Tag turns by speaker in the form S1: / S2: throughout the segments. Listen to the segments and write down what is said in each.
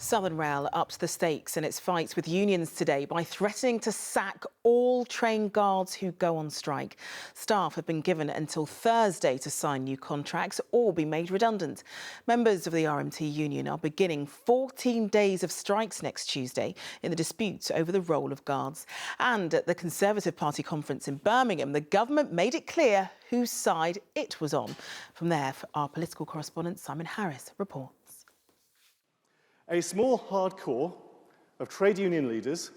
S1: Southern Rail upped the stakes in its fights with unions today by threatening to sack all train guards who go on strike. Staff have been given until Thursday to sign new contracts or be made redundant. Members of the RMT union are beginning 14 days of strikes next Tuesday in the dispute over the role of guards. And at the Conservative Party conference in Birmingham, the government made it clear whose side it was on. From there, our political correspondent Simon Harris reports.
S2: A small hardcore of trade union leaders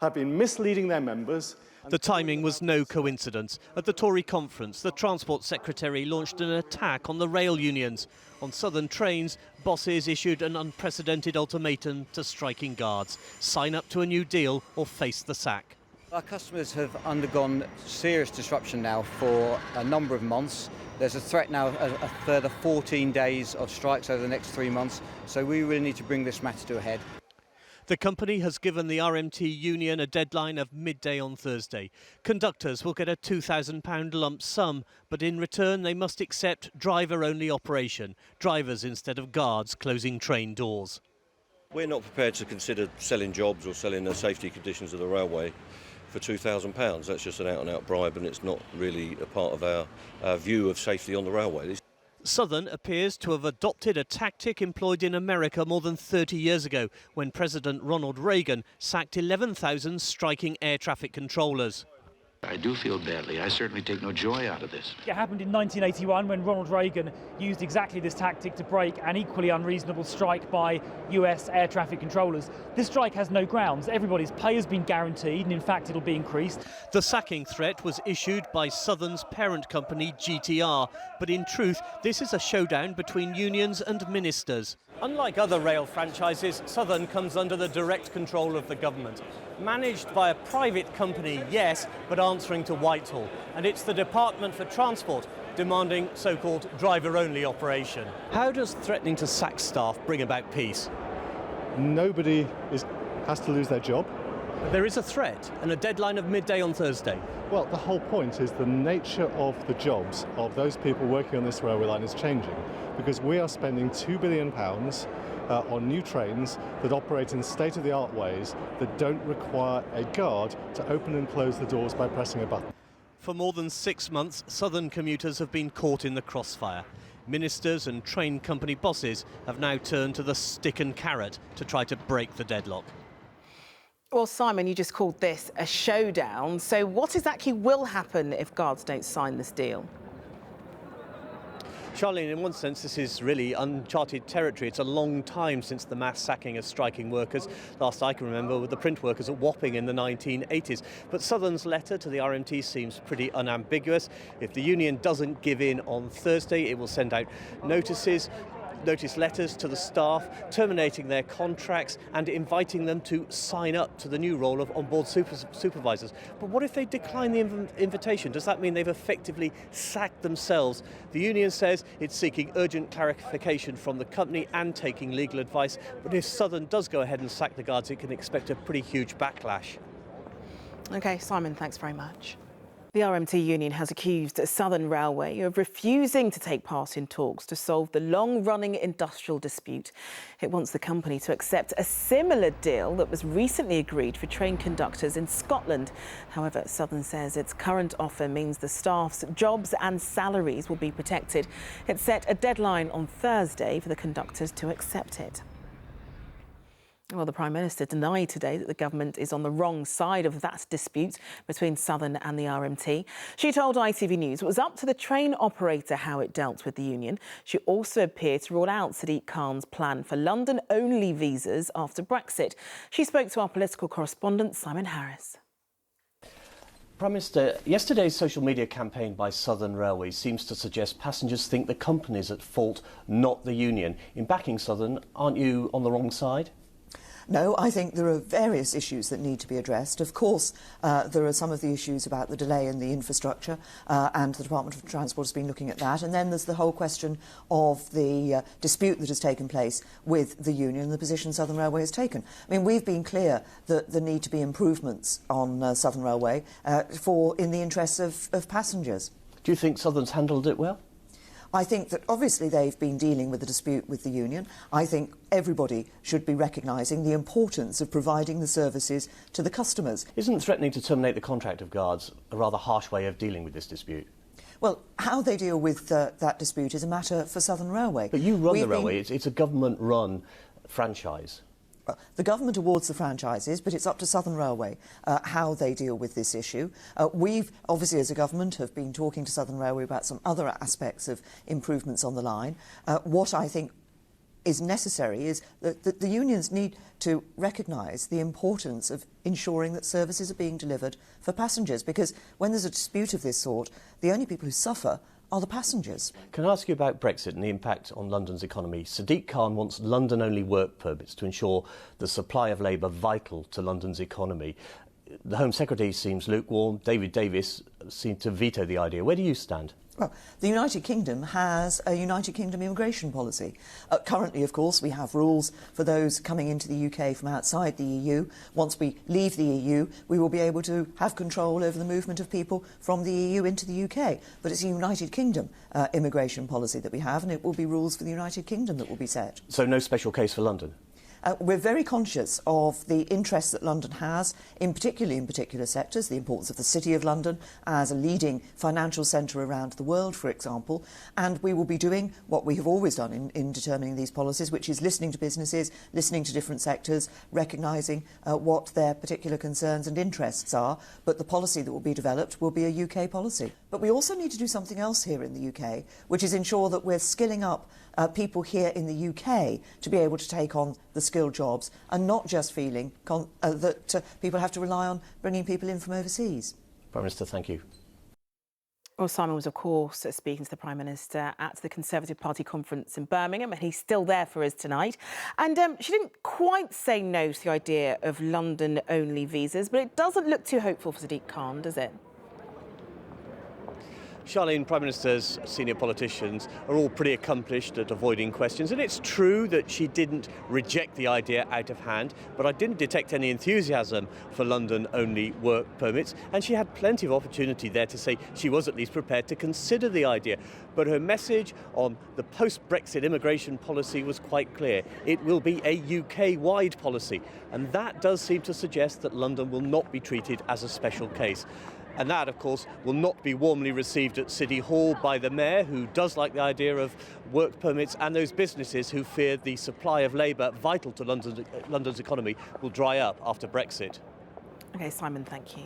S2: have been misleading their members.
S3: The timing was no coincidence. At the Tory conference, the Transport Secretary launched an attack on the rail unions. On Southern trains, bosses issued an unprecedented ultimatum to striking guards: sign up to a new deal or face the sack.
S4: Our customers have undergone serious disruption now for a number of months. There's a threat now of a further 14 days of strikes over the next 3 months, so we really need to bring this matter to a head.
S3: The company has given the RMT union a deadline of midday on Thursday. Conductors will get a £2,000 lump sum, but in return they must accept driver-only operation, drivers instead of guards closing train doors.
S5: We're not prepared to consider selling jobs or selling the safety conditions of the railway for £2,000. That's just an out-and-out bribe, and it's not really a part of our view of safety on the railway.
S3: Southern appears to have adopted a tactic employed in America more than 30 years ago, when President Ronald Reagan sacked 11,000 striking air traffic controllers.
S6: I do feel badly. I certainly take no joy out of this.
S7: It happened in 1981 when Ronald Reagan used exactly this tactic to break an equally unreasonable strike by US air traffic controllers. This strike has no grounds. Everybody's pay has been guaranteed, and in fact it'll be increased.
S3: The sacking threat was issued by Southern's parent company GTR, but in truth this is a showdown between unions and ministers. Unlike other rail franchises, Southern comes under the direct control of the government. Managed by a private company, yes, but answering to Whitehall. And it's the Department for Transport demanding so-called driver-only operation. How does threatening to sack staff bring about peace?
S2: Nobody has to lose their job.
S3: There is a threat and a deadline of midday on Thursday.
S2: Well, the whole point is the nature of the jobs of those people working on this railway line is changing, because we are spending £2 billion on new trains that operate in state-of-the-art ways that don't require a guard to open and close the doors by pressing a button.
S3: For more than 6 months, Southern commuters have been caught in the crossfire. Ministers and train company bosses have now turned to the stick and carrot to try to break the deadlock.
S1: Well, Simon, you just called this a showdown. So what exactly will happen if guards don't sign this deal?
S3: Charlene, in one sense, this is really uncharted territory. It's a long time since the mass sacking of striking workers. Last I can remember were the print workers at Wapping in the 1980s. But Southern's letter to the RMT seems pretty unambiguous. If the union doesn't give in on Thursday, it will send out notice letters to the staff, terminating their contracts and inviting them to sign up to the new role of onboard supervisors. But what if they decline the invitation? Does that mean they've effectively sacked themselves? The union says it's seeking urgent clarification from the company and taking legal advice. But if Southern does go ahead and sack the guards, it can expect a pretty huge backlash.
S1: OK, Simon, thanks very much. The RMT union has accused Southern Railway of refusing to take part in talks to solve the long-running industrial dispute. It wants the company to accept a similar deal that was recently agreed for train conductors in Scotland. However, Southern says its current offer means the staff's jobs and salaries will be protected. It set a deadline on Thursday for the conductors to accept it. Well, the Prime Minister denied today that the government is on the wrong side of that dispute between Southern and the RMT. She told ITV News it was up to the train operator how it dealt with the union. She also appeared to rule out Sadiq Khan's plan for London-only visas after Brexit. She spoke to our political correspondent, Simon Harris.
S3: Prime Minister, yesterday's social media campaign by Southern Railway seems to suggest passengers think the company's at fault, not the union. In backing Southern, aren't you on the wrong side?
S8: No, I think there are various issues that need to be addressed. Of course, there are some of the issues about the delay in the infrastructure, and the Department of Transport has been looking at that. And then there's the whole question of the dispute that has taken place with the union and the position Southern Railway has taken. I mean, we've been clear that there need to be improvements on Southern Railway in the interests of passengers.
S3: Do you think Southern's handled it well?
S8: I think that obviously they've been dealing with a dispute with the union. I think everybody should be recognising the importance of providing the services to the customers.
S3: Isn't threatening to terminate the contract of guards a rather harsh way of dealing with this dispute?
S8: Well, how they deal with that dispute is a matter for Southern Railway.
S3: But you run the railway, it's a government-run franchise.
S8: The government awards the franchises, but it's up to Southern Railway how they deal with this issue. We've, obviously, as a government, have been talking to Southern Railway about some other aspects of improvements on the line. What I think is necessary is that the unions need to recognise the importance of ensuring that services are being delivered for passengers, because when there's a dispute of this sort, the only people who suffer are the passengers.
S3: Can I ask you about Brexit and the impact on London's economy? Sadiq Khan wants London-only work permits to ensure the supply of labour vital to London's economy. The Home Secretary seems lukewarm. David Davis seemed to veto the idea. Where do you stand?
S8: Well, the United Kingdom has a United Kingdom immigration policy. Currently, of course, we have rules for those coming into the UK from outside the EU. Once we leave the EU, we will be able to have control over the movement of people from the EU into the UK. But it's a United Kingdom immigration policy that we have, and it will be rules for the United Kingdom that will be set.
S3: So no special case for London?
S8: We're very conscious of the interest that London has, in particular sectors, the importance of the City of London as a leading financial centre around the world, for example, and we will be doing what we have always done in determining these policies, which is listening to businesses, listening to different sectors, recognising what their particular concerns and interests are, but the policy that will be developed will be a UK policy. But we also need to do something else here in the UK, which is ensure that we're skilling up people here in the UK to be able to take on the skilled jobs and not just feeling that people have to rely on bringing people in from overseas.
S3: Prime Minister, thank you.
S1: Well, Simon was, of course, speaking to the Prime Minister at the Conservative Party conference in Birmingham, and he's still there for us tonight. And she didn't quite say no to the idea of London-only visas, but it doesn't look too hopeful for Sadiq Khan, does it?
S3: Charlene, Prime Minister's senior politicians are all pretty accomplished at avoiding questions, and it's true that she didn't reject the idea out of hand, but I didn't detect any enthusiasm for London-only work permits, and she had plenty of opportunity there to say she was at least prepared to consider the idea. But her message on the post-Brexit immigration policy was quite clear. It will be a UK-wide policy, and that does seem to suggest that London will not be treated as a special case. And that, of course, will not be warmly received at City Hall by the Mayor, who does like the idea of work permits, and those businesses who fear the supply of labour vital to London's economy will dry up after Brexit.
S1: OK, Simon, thank you.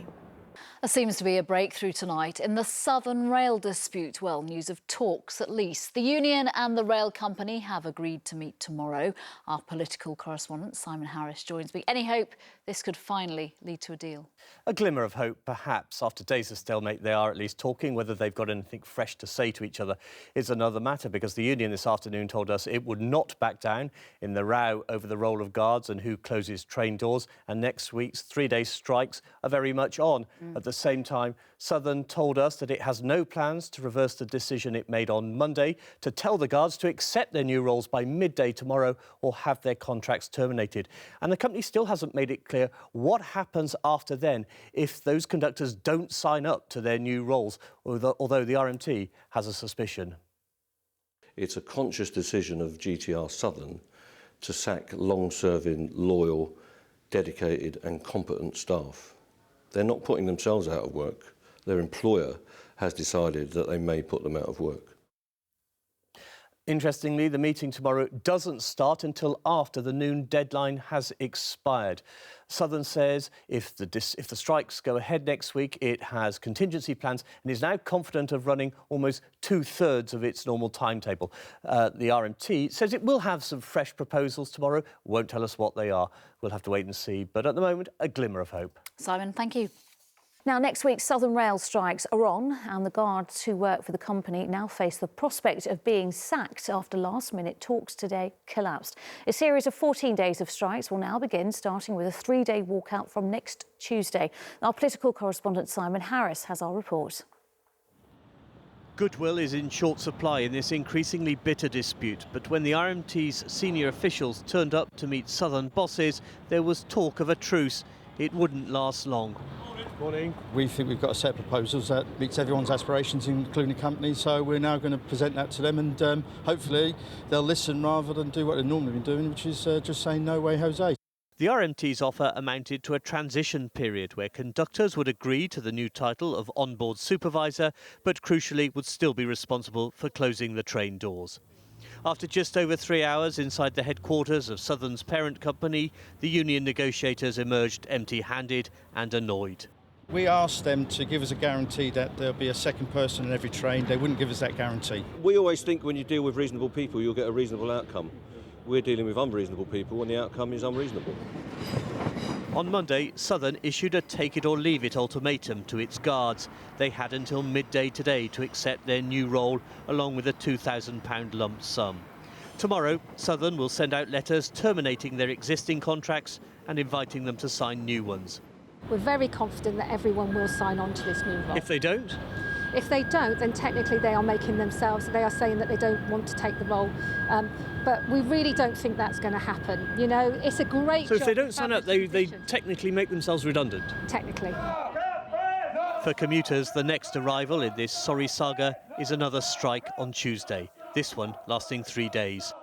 S9: There seems to be a breakthrough tonight in the Southern Rail dispute. Well, news of talks at least. The union and the rail company have agreed to meet tomorrow. Our political correspondent, Simon Harris, joins me. Any hope this could finally lead to a deal?
S3: A glimmer of hope, perhaps. After days of stalemate, they are at least talking. Whether they've got anything fresh to say to each other is another matter, because the union this afternoon told us it would not back down in the row over the role of guards and who closes train doors. And next week's three-day strikes are very much on. At the same time, Southern told us that it has no plans to reverse the decision it made on Monday to tell the guards to accept their new roles by midday tomorrow or have their contracts terminated. And the company still hasn't made it clear what happens after then if those conductors don't sign up to their new roles, although the RMT has a suspicion.
S5: It's a conscious decision of GTR Southern to sack long-serving, loyal, dedicated and competent staff. They're not putting themselves out of work. Their employer has decided that they may put them out of work.
S3: Interestingly, the meeting tomorrow doesn't start until after the noon deadline has expired. Southern says if the strikes go ahead next week, it has contingency plans and is now confident of running almost two-thirds of its normal timetable. The RMT says it will have some fresh proposals tomorrow, won't tell us what they are. We'll have to wait and see, but at the moment, a glimmer of hope.
S9: Simon, thank you. Now, next week, Southern Rail strikes are on, and the guards who work for the company now face the prospect of being sacked after last-minute talks today collapsed. A series of 14 days of strikes will now begin, starting with a three-day walkout from next Tuesday. Our political correspondent Simon Harris has our report.
S3: Goodwill is in short supply in this increasingly bitter dispute, but when the RMT's senior officials turned up to meet Southern bosses, there was talk of a truce. It wouldn't last long. Morning.
S10: We think we've got a set of proposals that meets everyone's aspirations, including the company, so we're now going to present that to them, and hopefully they'll listen rather than do what they've normally been doing, which is just saying no way, Jose.
S3: The RMT's offer amounted to a transition period where conductors would agree to the new title of onboard supervisor, but crucially would still be responsible for closing the train doors. After just over 3 hours inside the headquarters of Southern's parent company, the union negotiators emerged empty-handed and annoyed.
S10: We asked them to give us a guarantee that there'll be a second person in every train. They wouldn't give us that guarantee.
S5: We always think when you deal with reasonable people, you'll get a reasonable outcome. We're dealing with unreasonable people and the outcome is unreasonable.
S3: On Monday, Southern issued a take-it-or-leave-it ultimatum to its guards. They had until midday today to accept their new role, along with a £2,000 lump sum. Tomorrow, Southern will send out letters terminating their existing contracts and inviting them to sign new ones.
S11: We're very confident that everyone will sign on to this new role.
S3: If they don't?
S11: If they don't, then technically they are making themselves, they are saying that they don't want to take the role. But we really don't think that's going to happen. You know, it's a great
S3: So
S11: job.
S3: if they don't sign up, they technically make themselves redundant?
S11: Technically.
S3: For commuters, the next arrival in this sorry saga is another strike on Tuesday, this one lasting 3 days.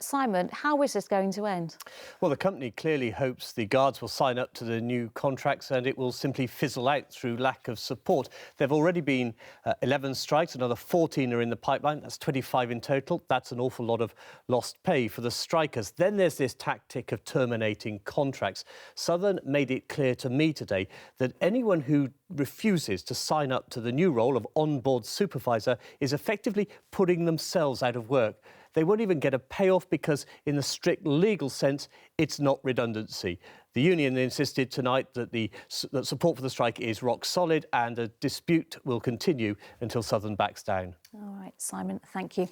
S9: Simon, how is this going to end?
S3: Well, the company clearly hopes the guards will sign up to the new contracts and it will simply fizzle out through lack of support. There have already been 11 strikes, another 14 are in the pipeline. That's 25 in total. That's an awful lot of lost pay for the strikers. Then there's this tactic of terminating contracts. Southern made it clear to me today that anyone who refuses to sign up to the new role of onboard supervisor is effectively putting themselves out of work. They won't even get a payoff because, in the strict legal sense, it's not redundancy. The union insisted tonight that that support for the strike is rock solid and a dispute will continue until Southern backs down.
S9: All right, Simon, thank you.